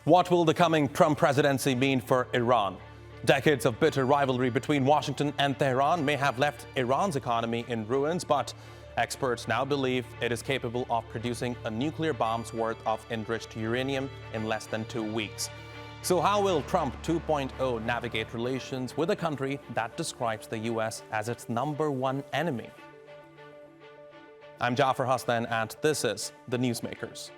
What will the coming Trump presidency mean for Iran? Decades of bitter rivalry between Washington and Tehran may have left Iran's economy in ruins, but experts now believe it is capable of producing a nuclear bomb's worth of enriched uranium in less than 2 weeks. So how will Trump 2.0 navigate relations with a country that describes the U.S. as its #1 enemy? I'm Jafar Hassan, and this is the Newsmakers.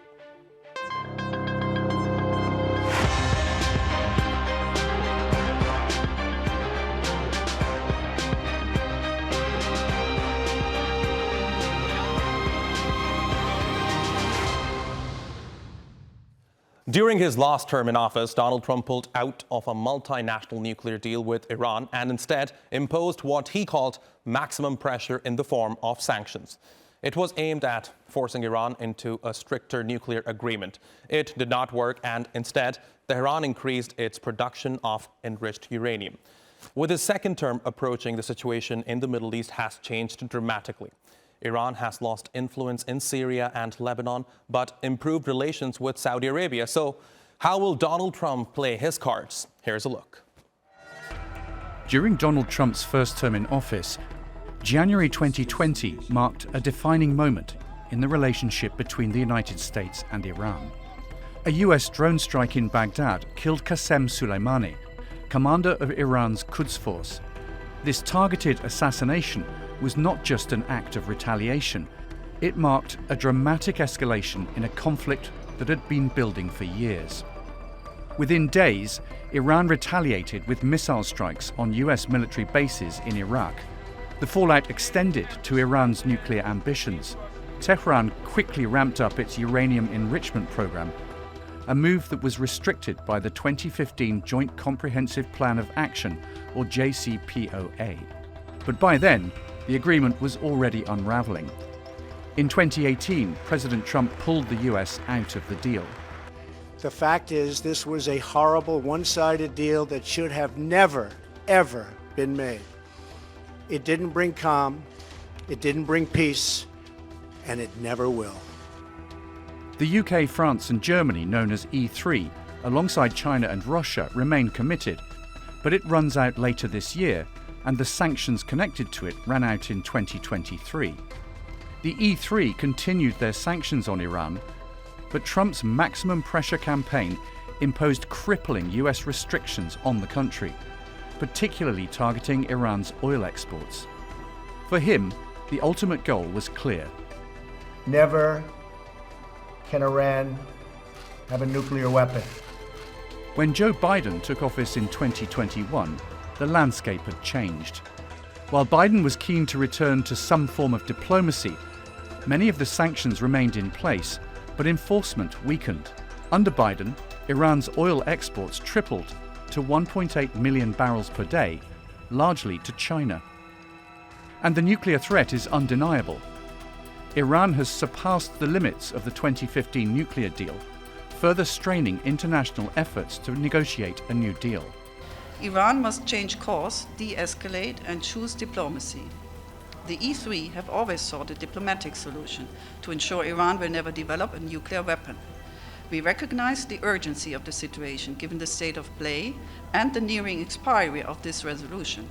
During his last term in office, Donald Trump pulled out of a multinational nuclear deal with Iran and instead imposed what he called maximum pressure in the form of sanctions. It was aimed at forcing Iran into a stricter nuclear agreement. It did not work, and instead, Tehran increased its production of enriched uranium. With his second term approaching, the situation in the Middle East has changed dramatically. Iran has lost influence in Syria and Lebanon, but improved relations with Saudi Arabia. So how will Donald Trump play his cards? Here's a look. During Donald Trump's first term in office, January 2020 marked a defining moment in the relationship between the United States and Iran. A US drone strike in Baghdad killed Qasem Soleimani, commander of Iran's Quds Force. This targeted assassination was not just an act of retaliation. It marked a dramatic escalation in a conflict that had been building for years. Within days, Iran retaliated with missile strikes on US military bases in Iraq. The fallout extended to Iran's nuclear ambitions. Tehran quickly ramped up its uranium enrichment program, a move that was restricted by the 2015 Joint Comprehensive Plan of Action, or JCPOA. But by then, the agreement was already unraveling. In 2018, President Trump pulled the US out of the deal. The fact is, this was a horrible, one-sided deal that should have never, ever been made. It didn't bring calm, it didn't bring peace, and it never will. The UK, France, and Germany, known as E3, alongside China and Russia, remain committed, but it runs out later this year, and the sanctions connected to it ran out in 2023. The E3 continued their sanctions on Iran, but Trump's maximum pressure campaign imposed crippling US restrictions on the country, particularly targeting Iran's oil exports. For him, the ultimate goal was clear. Never can Iran have a nuclear weapon. When Joe Biden took office in 2021, the landscape had changed. While Biden was keen to return to some form of diplomacy, many of the sanctions remained in place, but enforcement weakened. Under Biden, Iran's oil exports tripled to 1.8 million barrels per day, largely to China. And the nuclear threat is undeniable. Iran has surpassed the limits of the 2015 nuclear deal, further straining international efforts to negotiate a new deal. Iran must change course, de-escalate, and choose diplomacy. The E3 have always sought a diplomatic solution to ensure Iran will never develop a nuclear weapon. We recognize the urgency of the situation given the state of play and the nearing expiry of this resolution.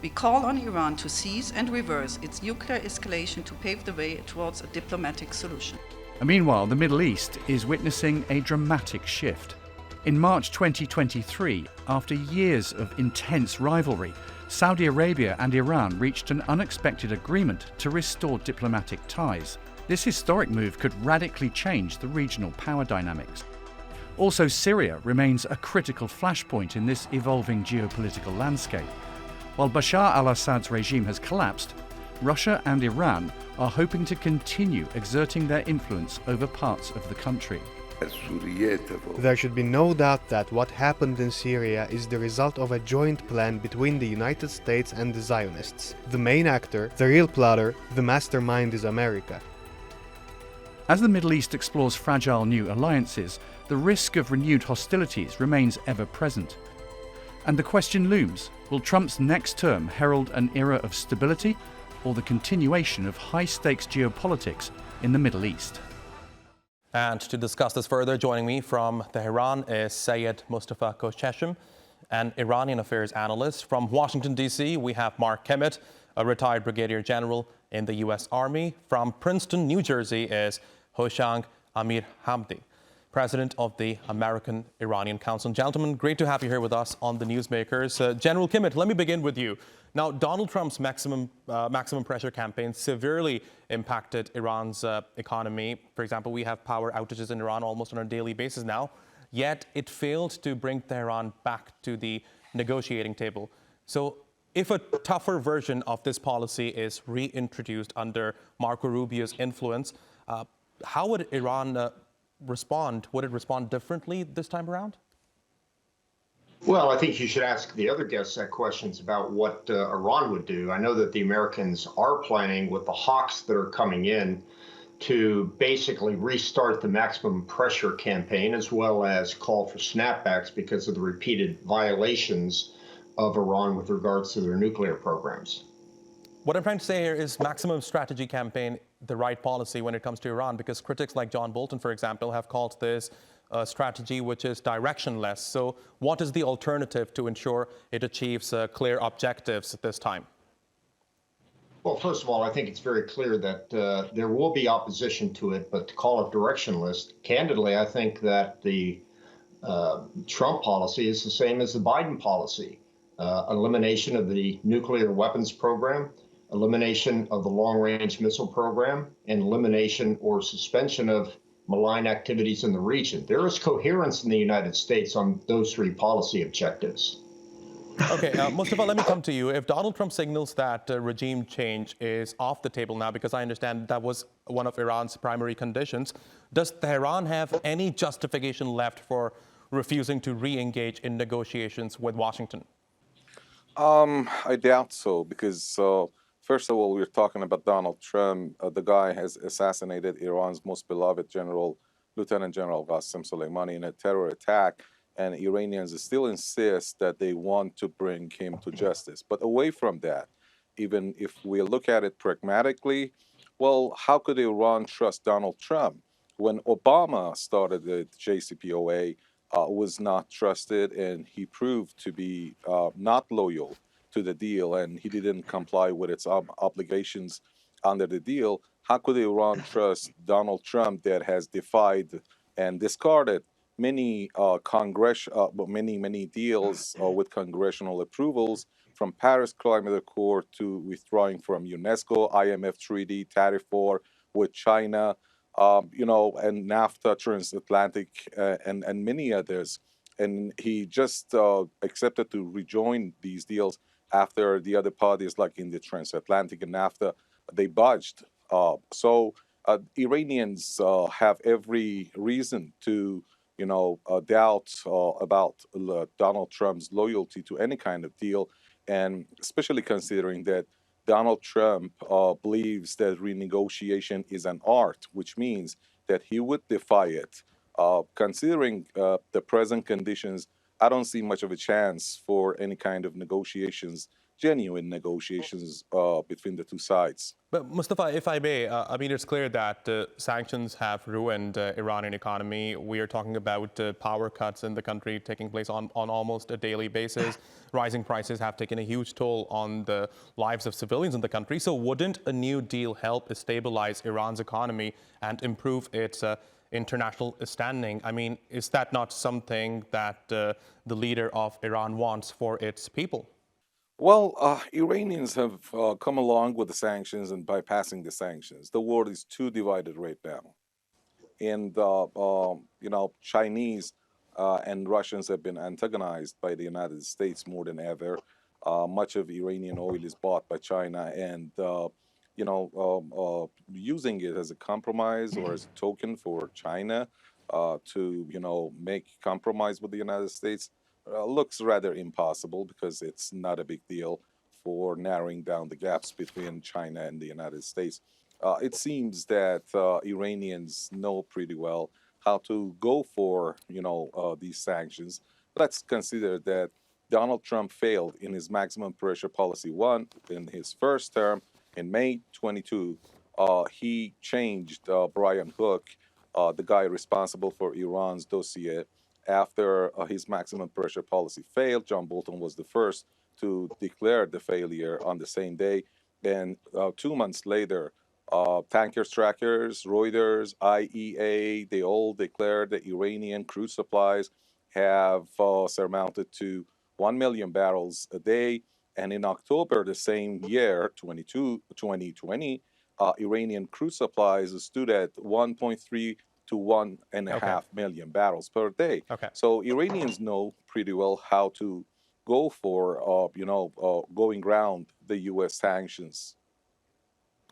We call on Iran to cease and reverse its nuclear escalation to pave the way towards a diplomatic solution. Meanwhile, the Middle East is witnessing a dramatic shift. In March 2023, after years of intense rivalry, Saudi Arabia and Iran reached an unexpected agreement to restore diplomatic ties. This historic move could radically change the regional power dynamics. Also, Syria remains a critical flashpoint in this evolving geopolitical landscape. While Bashar al-Assad's regime has collapsed, Russia and Iran are hoping to continue exerting their influence over parts of the country. There should be no doubt that what happened in Syria is the result of a joint plan between the United States and the Zionists. The main actor, the real plotter, the mastermind is America. As the Middle East explores fragile new alliances, the risk of renewed hostilities remains ever present. And the question looms, will Trump's next term herald an era of stability or the continuation of high-stakes geopolitics in the Middle East? And to discuss this further, joining me from Tehran is Seyed Mostafa Khoshcheshm, an Iranian affairs analyst. From Washington, D.C., we have Mark Kimmitt, a retired brigadier general in the U.S. Army. From Princeton, New Jersey is Hooshang Amirahmadi, president of the American Iranian Council. Gentlemen, great to have you here with us on the Newsmakers. General Kimmitt, let me begin with you. Now, Donald Trump's maximum pressure campaign severely impacted Iran's economy. For example, we have power outages in Iran almost on a daily basis now, yet it failed to bring Tehran back to the negotiating table. So if a tougher version of this policy is reintroduced under Marco Rubio's influence, how would Iran respond? Would it respond differently this time around? Well, I think you should ask the other guests that questions about what Iran would do. I know that the Americans are planning with the hawks that are coming in to basically restart the maximum pressure campaign, as well as call for snapbacks because of the repeated violations of Iran with regards to their nuclear programs. What I'm trying to say here is maximum strategy campaign the right policy when it comes to Iran? Because critics like John Bolton, for example, have called this a strategy which is directionless. So what is the alternative to ensure it achieves clear objectives at this time? Well, first of all, I think it's very clear that there will be opposition to it, but to call it directionless, candidly, I think that the Trump policy is the same as the Biden policy. Elimination of the nuclear weapons program, elimination of the long-range missile program, and elimination or suspension of malign activities in the region. There is coherence in the United States on those three policy objectives. Okay, Mostafa, let me come to you. If Donald Trump signals that regime change is off the table now, because I understand that was one of Iran's primary conditions, does Tehran have any justification left for refusing to re-engage in negotiations with Washington? I doubt so, because first of all, we're talking about Donald Trump. The guy has assassinated Iran's most beloved general, Lieutenant General Qasem Soleimani, in a terror attack, and Iranians still insist that they want to bring him to justice. But away from that, even if we look at it pragmatically, well, how could Iran trust Donald Trump? When Obama started the JCPOA, was not trusted, and he proved to be not loyal to the deal, and he didn't comply with its obligations under the deal. How could Iran trust Donald Trump that has defied and discarded many many deals with congressional approvals, from Paris Climate Accord to withdrawing from UNESCO, IMF treaty, tariff war with China, and NAFTA, transatlantic, and many others. And he just accepted to rejoin these deals after the other parties, like in the transatlantic and NAFTA, they budged. So Iranians have every reason to, doubt about Donald Trump's loyalty to any kind of deal, and especially considering that Donald Trump believes that renegotiation is an art, which means that he would defy it. Considering the present conditions, I don't see much of a chance for any kind of negotiations, genuine negotiations between the two sides. But Mostafa, if I may, it's clear that sanctions have ruined Iranian economy. We are talking about power cuts in the country taking place on almost a daily basis. Rising prices have taken a huge toll on the lives of civilians in the country. So wouldn't a new deal help stabilize Iran's economy and improve its international standing? Is that not something that the leader of Iran wants for its people? Well, Iranians have come along with the sanctions and bypassing the sanctions. The world is too divided right now. And, Chinese and Russians have been antagonized by the United States more than ever. Much of Iranian oil is bought by China, and, using it as a compromise or as a token for China to, make compromise with the United States looks rather impossible, because it's not a big deal for narrowing down the gaps between China and the United States. It seems that Iranians know pretty well how to go for, these sanctions. Let's consider that Donald Trump failed in his maximum pressure policy one in his first term. In May 22, he changed Brian Hook the guy responsible for Iran's dossier. After his maximum pressure policy failed, John Bolton was the first to declare the failure on the same day. Then 2 months later, tankers trackers, Reuters, IEA, they all declared that Iranian crude supplies have surmounted to 1 million barrels a day. And in October the same year, 2020, Iranian crude supplies stood at 1.3 to 1.5 million barrels per day. So Iranians know pretty well how to go for, going around the U.S. sanctions.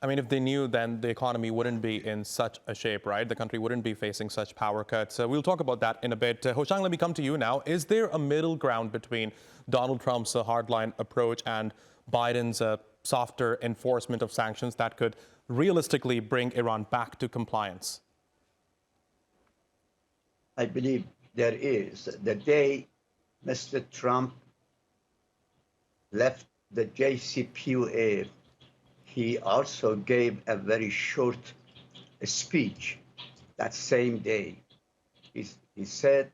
I mean, if they knew, then the economy wouldn't be in such a shape, right? The country wouldn't be facing such power cuts. We'll talk about that in a bit. Hooshang, let me come to you now. Is there a middle ground between Donald Trump's hardline approach and Biden's softer enforcement of sanctions that could realistically bring Iran back to compliance? I believe there is. The day Mr. Trump left the JCPOA, he also gave a very short speech that same day. He said,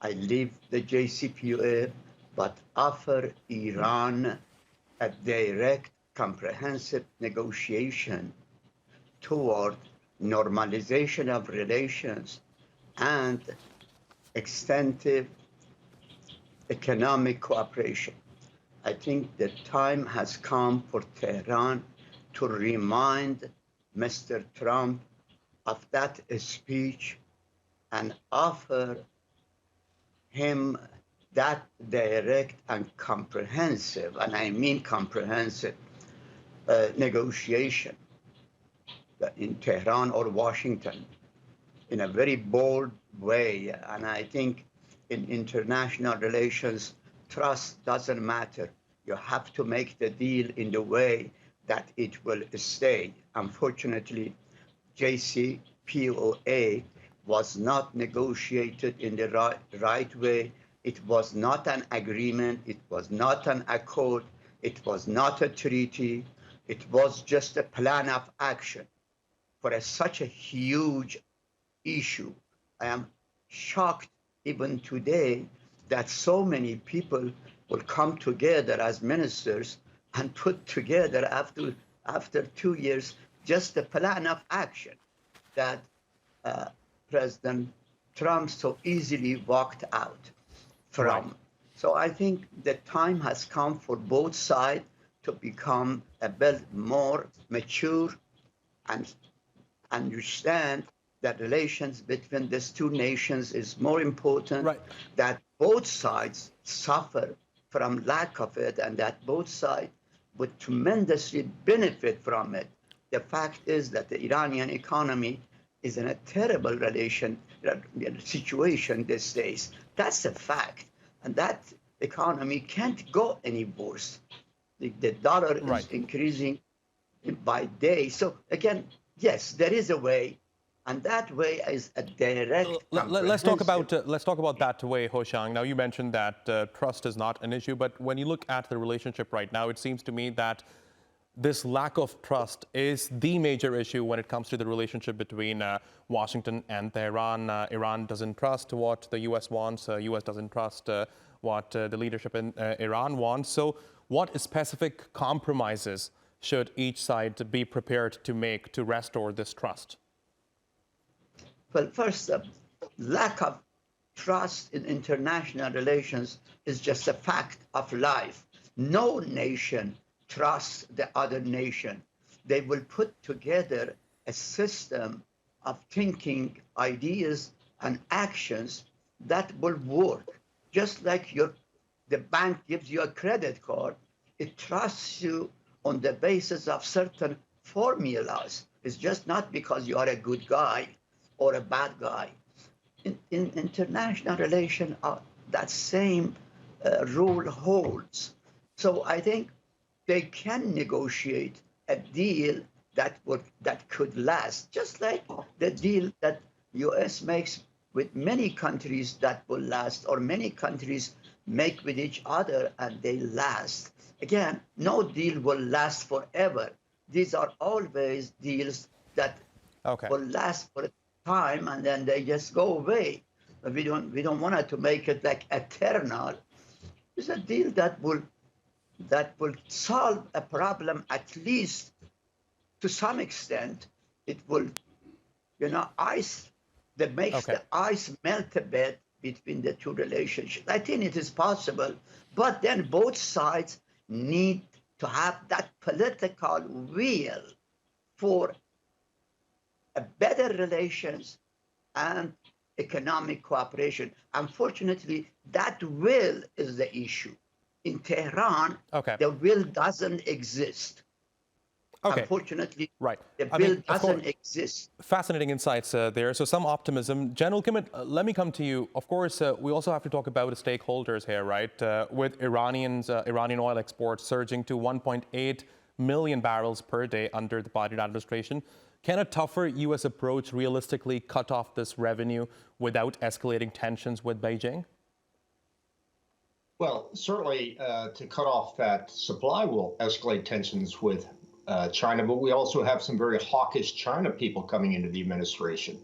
I leave the JCPOA, but offer Iran a direct, comprehensive negotiation toward normalization of relations and extensive economic cooperation. I think the time has come for Tehran to remind Mr. Trump of that speech and offer him that direct and comprehensive, and I mean comprehensive, negotiation in Tehran or Washington in a very bold way. And I think in international relations, trust doesn't matter. You have to make the deal in the way that it will stay. Unfortunately, JCPOA was not negotiated in the right way. It was not an agreement. It was not an accord. It was not a treaty. It was just a plan of action for such a huge issue. I am shocked even today that so many people will come together as ministers and put together after 2 years just a plan of action that President Trump so easily walked out from. Right. So I think the time has come for both sides to become a bit more mature and understand that relations between these two nations is more important, right, that both sides suffer from lack of it, and that both sides would tremendously benefit from it. The fact is that the Iranian economy is in a terrible situation these days. That's a fact. And that economy can't go any worse. The dollar is increasing by day. So again, yes, there is a way. And that way is a direct. Let's talk about that way, Hooshang. Now, you mentioned that trust is not an issue, but when you look at the relationship right now, it seems to me that this lack of trust is the major issue when it comes to the relationship between Washington and Tehran. Iran doesn't trust what the U.S. wants. U.S. doesn't trust what the leadership in Iran wants. So what specific compromises should each side be prepared to make to restore this trust? Well, first, lack of trust in international relations is just a fact of life. No nation trusts the other nation. They will put together a system of thinking, ideas, and actions that will work. Just like the bank gives you a credit card, it trusts you on the basis of certain formulas. It's just not because you are a good guy or a bad guy. In international relations, that same rule holds. So I think they can negotiate a deal that could last, just like the deal that U.S. makes with many countries that will last, or many countries make with each other and they last. Again, no deal will last forever. These are always deals that will last for time and then they just go away. But we don't want to make it like eternal. It's a deal that will solve a problem, at least to some extent. It will, ice that makes the ice melt a bit between the two relationships. I think it is possible, but then both sides need to have that political will for a better relations and economic cooperation. Unfortunately, that will is the issue. In Tehran, the will doesn't exist. Unfortunately, the will doesn't exist. Fascinating insights there. So some optimism. General Kimmitt, let me come to you. Of course, we also have to talk about the stakeholders here, right? With Iranian oil exports surging to 1.8 million barrels per day under the Biden administration. Can a tougher U.S. approach realistically cut off this revenue without escalating tensions with Beijing? Well, certainly to cut off that supply will escalate tensions with China, but we also have some very hawkish China people coming into the administration.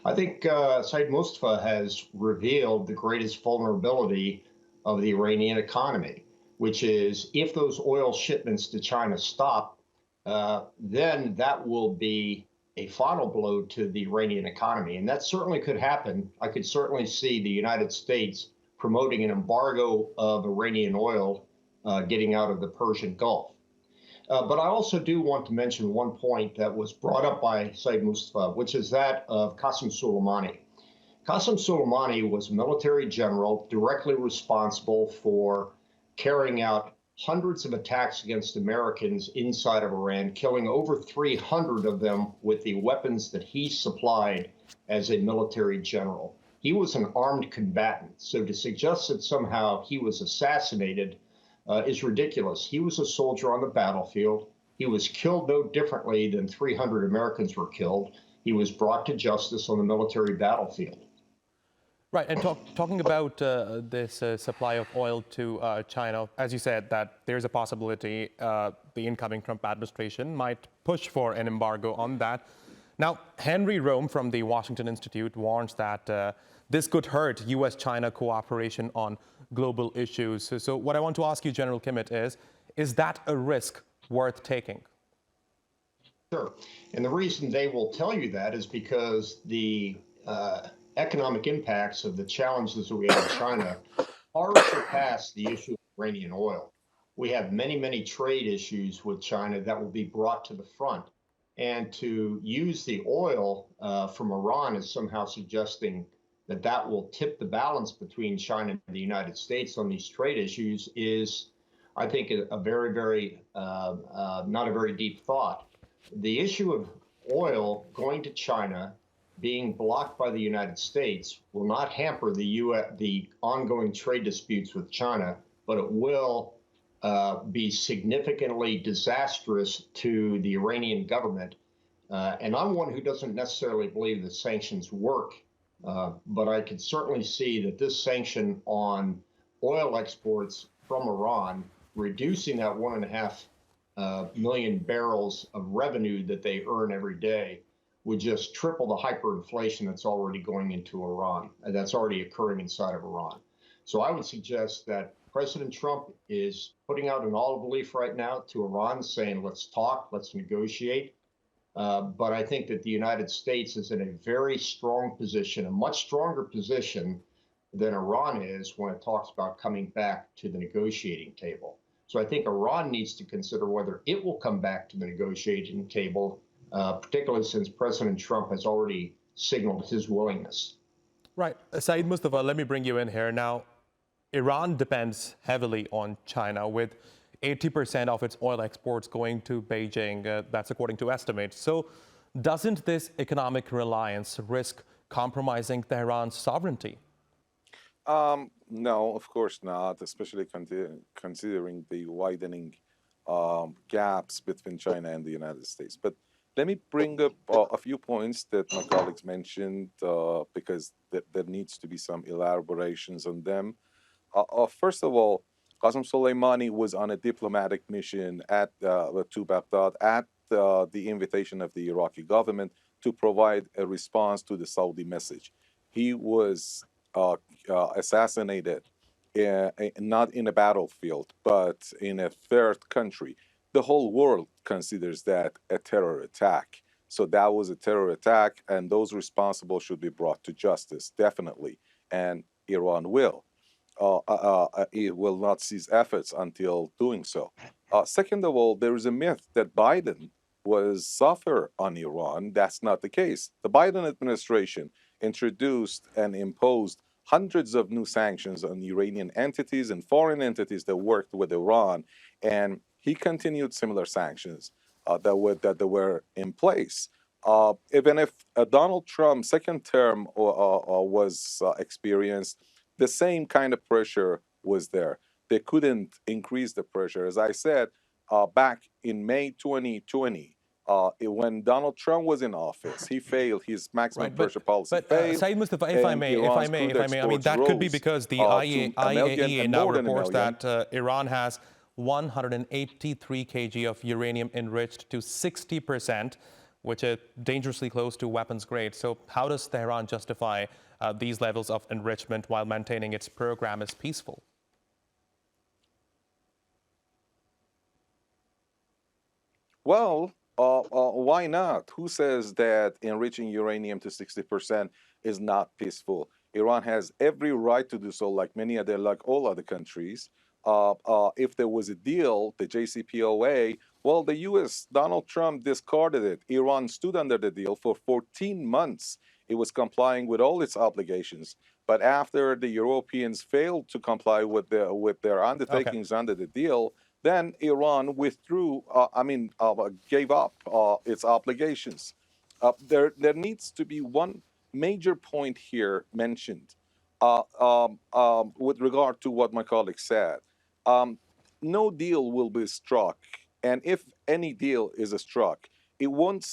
I think Seyed Mostafa has revealed the greatest vulnerability of the Iranian economy, which is if those oil shipments to China stop, then that will be a final blow to the Iranian economy. And that certainly could happen. I could certainly see the United States promoting an embargo of Iranian oil getting out of the Persian Gulf. But I also do want to mention one point that was brought up by Seyed Mostafa, which is that of Qasem Soleimani. Qasem Soleimani was a military general directly responsible for carrying out hundreds of attacks against Americans inside of Iran, killing over 300 of them with the weapons that he supplied as a military general. He was an armed combatant, so to suggest that somehow he was assassinated is ridiculous. He was a soldier on the battlefield. He was killed no differently than 300 Americans were killed. He was brought to justice on the military battlefield. Right, and talking about this supply of oil to China, as you said, that there's a possibility the incoming Trump administration might push for an embargo on that. Now, Henry Rome from the Washington Institute warns that this could hurt U.S.-China cooperation on global issues. So what I want to ask you, General Kimmitt, is that a risk worth taking? Sure. And the reason they will tell you that is because the economic impacts of the challenges that we have in China far surpass the issue of Iranian oil. We have many, many trade issues with China that will be brought to the front. And to use the oil from Iran is somehow suggesting that that will tip the balance between China and the United States on these trade issues is, I think, a very, very, not a very deep thought. The issue of oil going to China being blocked by the United States will not hamper the ongoing trade disputes with China, but it will be significantly disastrous to the Iranian government. And I'm one who doesn't necessarily believe that sanctions work, but I could certainly see that this sanction on oil exports from Iran, reducing that 1.5 million barrels of revenue that they earn every day, would just triple the hyperinflation that's already going into Iran, and that's already occurring inside of Iran. So I would suggest that President Trump is putting out an olive leaf right now to Iran, saying, let's talk, let's negotiate. But I think that the United States is in a very strong position, a much stronger position than Iran is when it talks about coming back to the negotiating table. So I think Iran needs to consider whether it will come back to the negotiating table, particularly since President Trump has already signaled his willingness. Right. Seyed Mostafa, let me bring you in here. Now, Iran depends heavily on China, with 80% of its oil exports going to Beijing. That's according to estimates. So doesn't this economic reliance risk compromising Tehran's sovereignty? No, of course not, especially considering the widening gaps between China and the United States. But let me bring up a few points that my colleagues mentioned because there needs to be some elaborations on them. First of all, Qasem Soleimani was on a diplomatic mission to Baghdad at the invitation of the Iraqi government to provide a response to the Saudi message. He was assassinated not in a battlefield, but in a third country. The whole world considers that a terror attack. So that was a terror attack, and those responsible should be brought to justice, definitely. And Iran will. It will not cease efforts until doing so. Second of all, there is a myth that Biden was softer on Iran. That's not the case. The Biden administration introduced and imposed hundreds of new sanctions on Iranian entities and foreign entities that worked with Iran, and he continued similar sanctions that were in place. Even if Donald Trump's second term was experienced, the same kind of pressure was there. They couldn't increase the pressure. As I said, back in May 2020, when Donald Trump was in office, he failed. His maximum pressure policy failed. Saeed Mustafa, if I may, I mean, that could be because the IAEA now reports that Iran has 183 kg of uranium enriched to 60%, which is dangerously close to weapons grade. So how does Tehran justify these levels of enrichment while maintaining its program as peaceful? Well, why not? Who says that enriching uranium to 60% is not peaceful? Iran has every right to do so, like all other countries. If there was a deal, the JCPOA, well, the U.S., Donald Trump discarded it. Iran stood under the deal for 14 months. It was complying with all its obligations. But after the Europeans failed to comply with their undertakings under the deal, then Iran withdrew, gave up its obligations. There needs to be one major point here mentioned with regard to what my colleague said. No deal will be struck, and if any deal is struck, it won't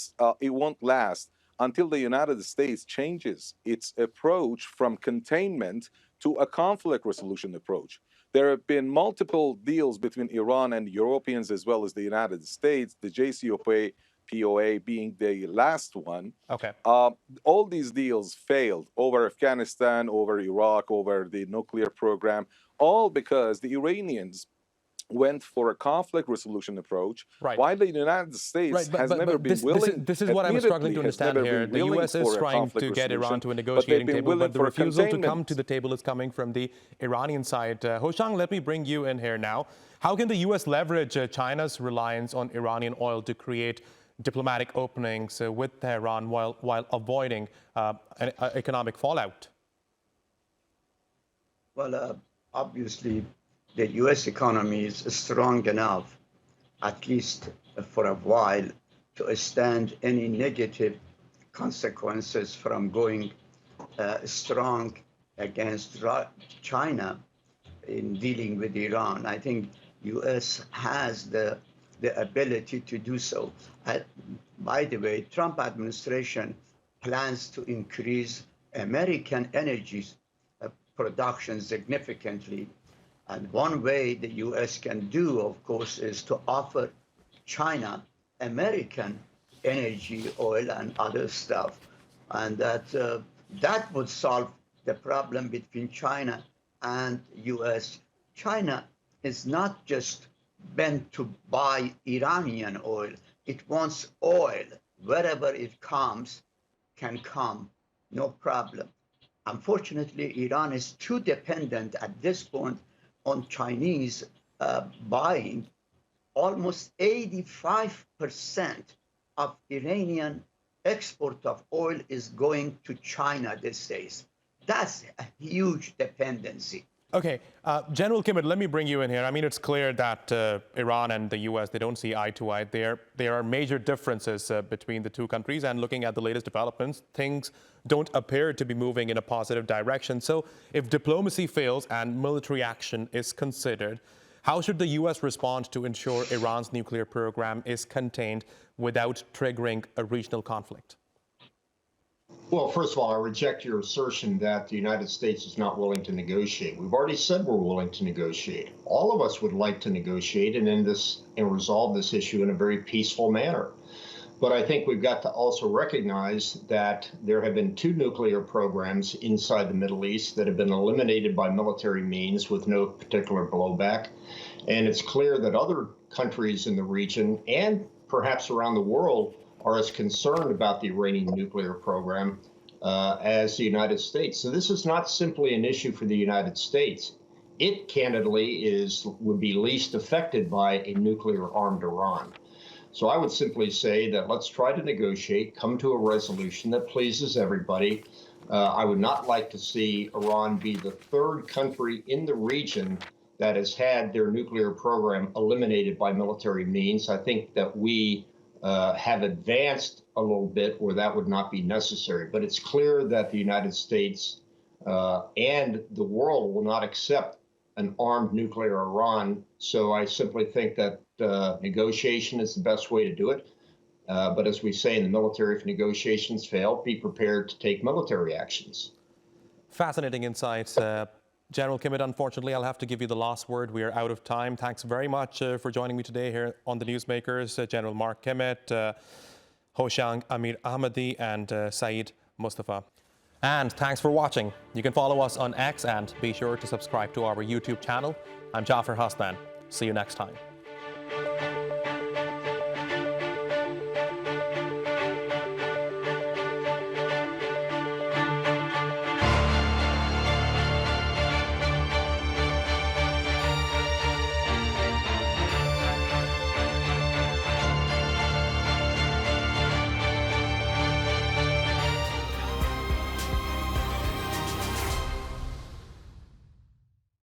last until the United States changes its approach from containment to a conflict resolution approach. There have been multiple deals between Iran and Europeans as well as the United States, the JCPOA being the last one. Okay. All these deals failed over Afghanistan, over Iraq, over the nuclear program, all because the Iranians went for a conflict resolution approach, while the United States has never been willing. This is what I'm struggling to understand here. The U.S. is trying to get Iran to a negotiating table, but the refusal to come to the table is coming from the Iranian side. Hooshang, let me bring you in here now. How can the U.S. leverage China's reliance on Iranian oil to create diplomatic openings with Tehran while avoiding an economic fallout? Well, obviously, the U.S. economy is strong enough, at least for a while, to stand any negative consequences from going strong against China in dealing with Iran. I think U.S. has the ability to do so. By the way, Trump administration plans to increase American energy production significantly. And one way the U.S. can do, of course, is to offer China American energy, oil, and other stuff. And that would solve the problem between China and U.S. China is not just bent to buy Iranian oil. It wants oil. Wherever it comes, can come, no problem. Unfortunately, Iran is too dependent at this point on Chinese buying. Almost 85% of Iranian export of oil is going to China these days. That's a huge dependency. Okay, General Kimmitt, let me bring you in here. I mean, it's clear that Iran and the U.S., they don't see eye to eye. There are major differences between the two countries, and looking at the latest developments, things don't appear to be moving in a positive direction. So if diplomacy fails and military action is considered, how should the U.S. respond to ensure Iran's nuclear program is contained without triggering a regional conflict? Well, first of all, I reject your assertion that the United States is not willing to negotiate. We've already said we're willing to negotiate. All of us would like to negotiate and resolve this issue in a very peaceful manner. But I think we've got to also recognize that there have been 2 nuclear programs inside the Middle East that have been eliminated by military means with no particular blowback. And it's clear that other countries in the region and perhaps around the world are as concerned about the Iranian nuclear program as the United States. So this is not simply an issue for the United States. It candidly would be least affected by a nuclear-armed Iran. So I would simply say that let's try to negotiate, come to a resolution that pleases everybody. I would not like to see Iran be the 3rd country in the region that has had their nuclear program eliminated by military means. I think that we have advanced a little bit where that would not be necessary. But it's clear that the United States and the world will not accept an armed nuclear Iran. So I simply think that negotiation is the best way to do it. But as we say in the military, if negotiations fail, be prepared to take military actions. Fascinating insights. General Kimmitt, unfortunately, I'll have to give you the last word. We are out of time. Thanks very much for joining me today here on the Newsmakers. General Mark Kimmitt, Hooshang Amirahmadi, and Seyed Mostafa. And thanks for watching. You can follow us on X and be sure to subscribe to our YouTube channel. I'm Jafar Hassan. See you next time.